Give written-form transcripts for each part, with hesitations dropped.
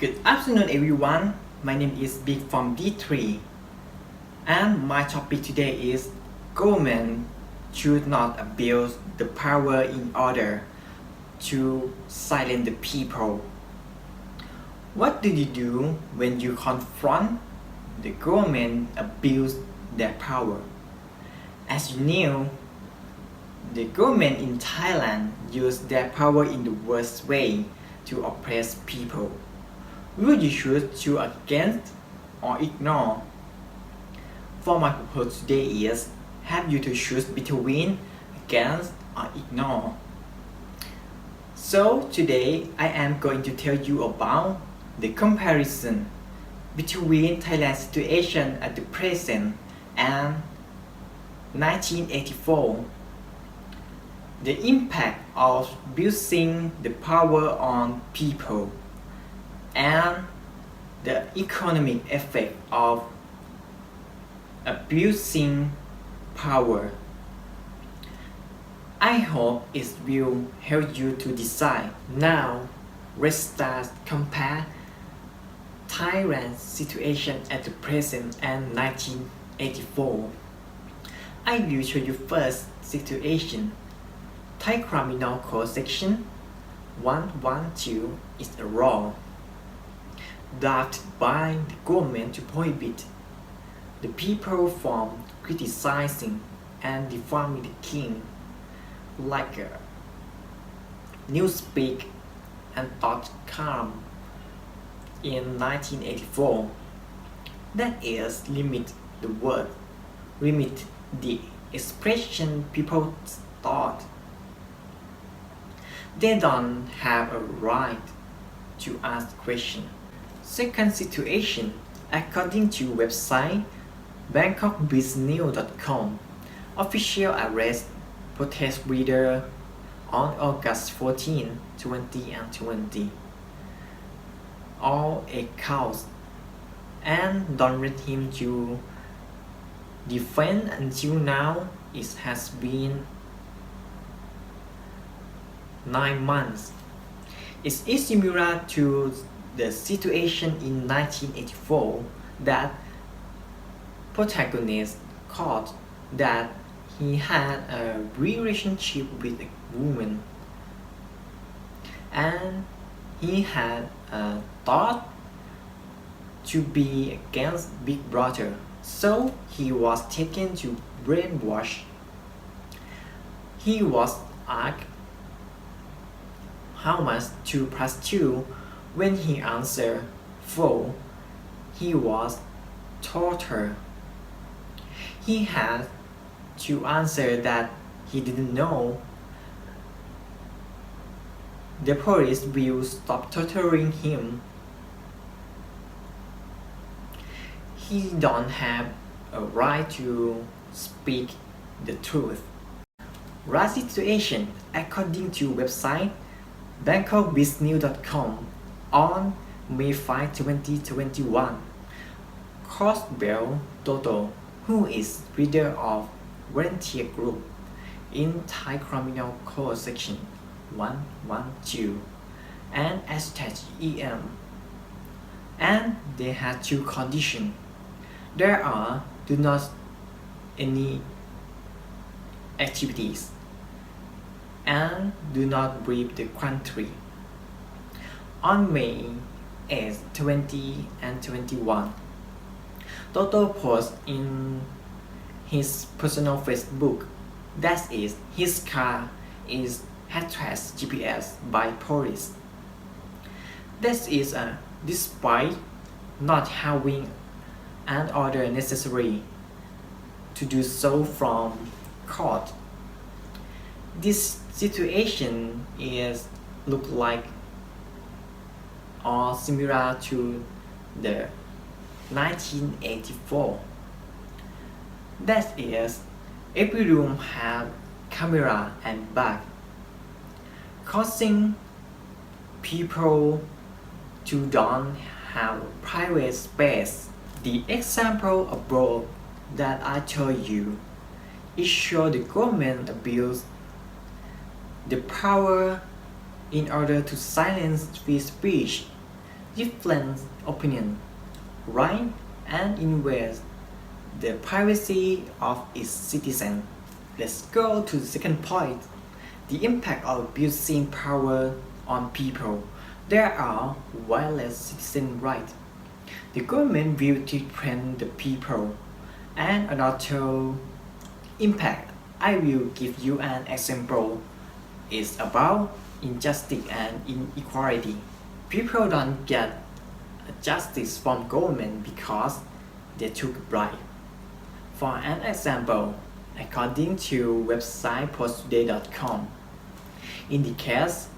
Good afternoon everyone, my name is Big from D3 and my topic today is government should not abuse the power in order to silence the people. What do you do when you confront the government abuse their power? As you know, the government in Thailand use their power in the worst way to oppress people. Will you choose to against or ignore? For my purpose today is have you to choose between against or ignore. So today I am going to tell you about the comparison between Thailand's situation at the present and 1984. The impact of abusing the power on people and the economic effect of abusing power. I hope it will help you to decide. Now, let's start compare Thailand's situation at the present and 1984. I will show you first situation. Thai Criminal Code Section 112 is a law drafted by the government to prohibit the people from criticizing and defaming the king, like newspeak and thought calm in 1984. That is, limit the word, limit the expression people thought. They don't have a right to ask questions. Second situation, according to website bangkokbusinessnews.com, official arrest protest leader on August 14, 2020. All accounts and don't let him to defend until now. It has been 9 months. It is similar to the situation in 1984 that protagonist caught that he had a relationship with a woman and he had a thought to be against Big Brother, so he was taken to brainwash. He was asked how much 2 plus 2. When he answered 4, he was tortured. He had to answer that he didn't know. The police will stop torturing him. He don't have a right to speak the truth. Last situation, according to website bangkokbusinessnews.com, on May 5, 2021, Cosbell Toto, who is leader of volunteer group in Thai Criminal Code Section 112 and #EM, and they had 2 conditions. There are do not any activities and do not leave the country. On May 8, 2021, Toto posted in his personal Facebook that is his car is harassed GPS by police. This is despite not having an order necessary to do so from court. This situation is look like or similar to the 1984. That is, every room had camera and bag, causing people to don't have private space. The example above that I told you, it shows the government abuse the power in order to silence free speech different opinion, right, and invest the privacy of its citizens. Let's go to the second point, the impact of abusing power on people. There are violate citizen rights. The government will threaten the people. And another impact, I will give you an example, is about injustice and inequality. People don't get justice from government because they took bribe. For an example, according to website posttoday.com, in the case,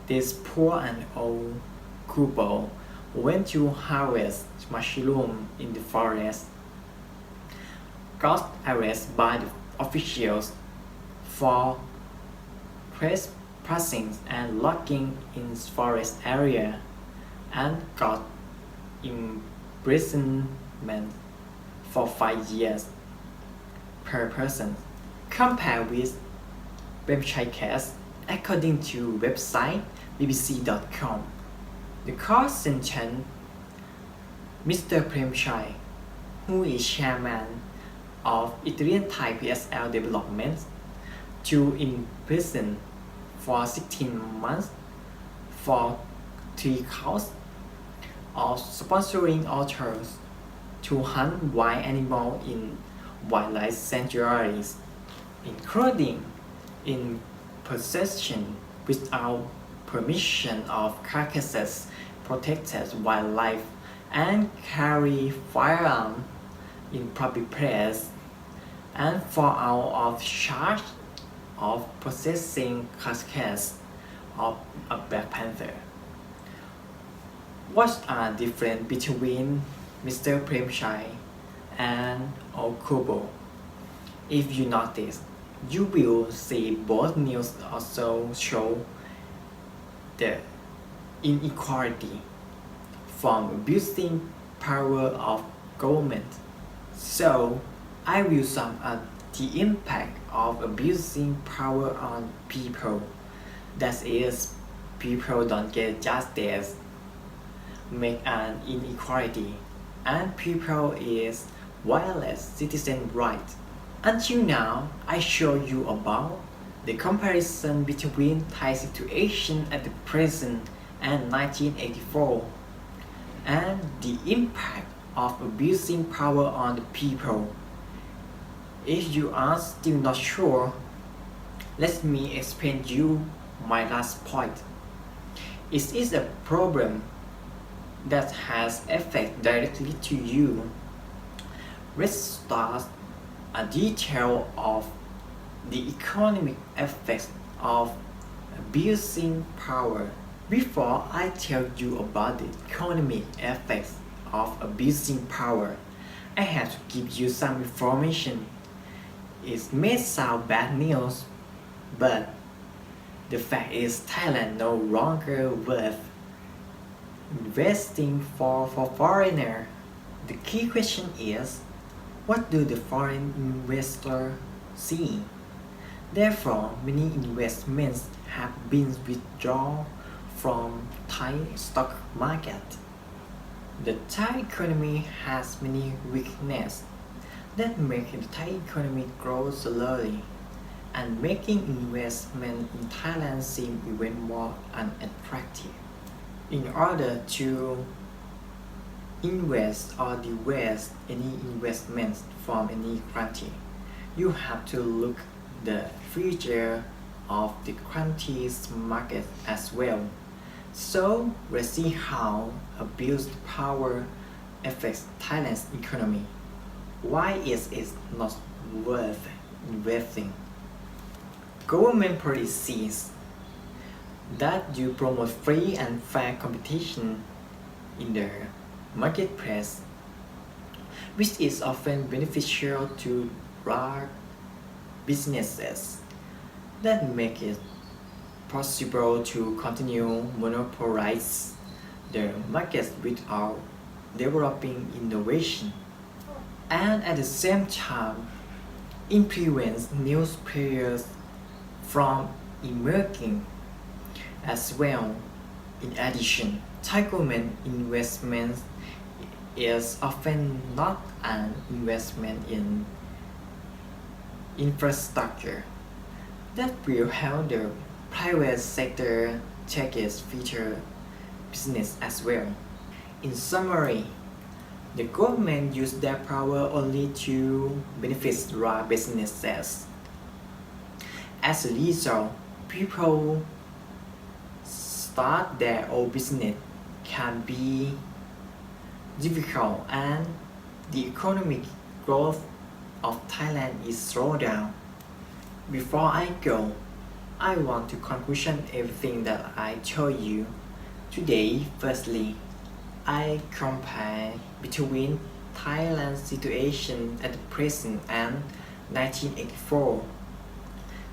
this poor and old couple went to harvest mushroom in the forest, got arrested by the officials for trespassing and logging in forest area, and got imprisonment for 5 years per person. Compared with Premchai case, according to website bbc.com, the court sentenced Mr. Premchai, who is chairman of Italian Thai PSL Development, to imprison for 16 months for 3 counts of sponsoring authors to hunt wild animals in wildlife sanctuaries, including in possession without permission of carcasses, protected wildlife, and carry firearms in public place, and fall out of charge of possessing carcass of a black panther. What are the difference between Mr. Premchai and Okubo? If you notice, you will see both news also show the inequality from abusing power of government. So I will sum up the impact of abusing power on people. That is, people don't get justice, make an inequality, and people is violate citizen rights. Until now, I show you about the comparison between Thai situation at the present and 1984, and the impact of abusing power on the people. If you are still not sure, let me explain you my last point. It is a problem that has effect directly to you. Let's start a detail of the economic effects of abusing power. Before I tell you about the economic effects of abusing power, I have to give you some information. It may sound bad news, but the fact is Thailand no longer worth investing for foreigner. The key question is, what do the foreign investors see? Therefore, many investments have been withdrawn from Thai stock market. The Thai economy has many weaknesses that make the Thai economy grow slowly, and making investment in Thailand seem even more unattractive. In order to invest or divest any investments from any country, you have to look the future of the country's market as well. So let's see how abused power affects Thailand's economy. Why is it not worth investing? Government policies that you promote free and fair competition in the marketplace, which is often beneficial to large businesses, that make it possible to continue monopolize the market without developing innovation, and at the same time it prevents new players from emerging as well. In addition, Thai government investment is often not an investment in infrastructure that will help the private sector take its future business as well. In summary, the government use their power only to benefit large businesses. As a result, people start their own business can be difficult and the economic growth of Thailand is slowed down. Before I go, I want to conclusion everything that I told you today. Firstly, I compare between Thailand's situation at the present and 1984.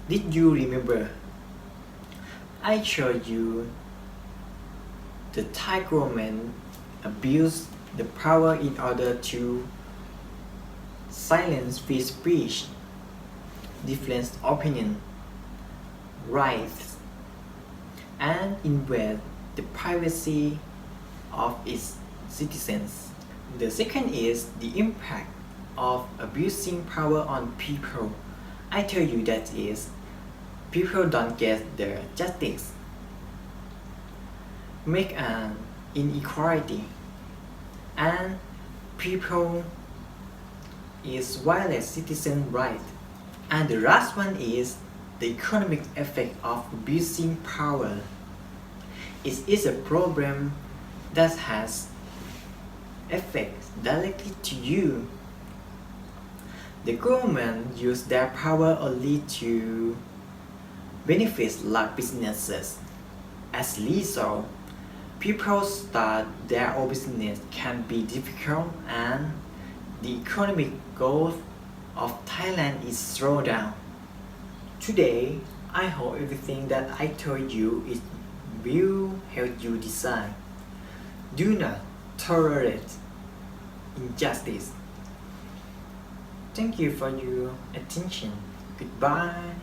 Did you remember? I showed you the Thai government abused the power in order to silence free speech, different opinion, rights, and invade the privacy of its citizens. The second is the impact of abusing power on people. I tell you that is, people don't get their justice, make an inequality, and people is violate citizen right. And the last one is the economic effect of abusing power. It is a problem that has effects directly to you. The government use their power only to benefit large businesses. As a result, people start their own business can be difficult and the economic growth of Thailand is slowed down. Today, I hope everything that I told you is will help you decide. Do not tolerate injustice. Thank you for your attention. Goodbye.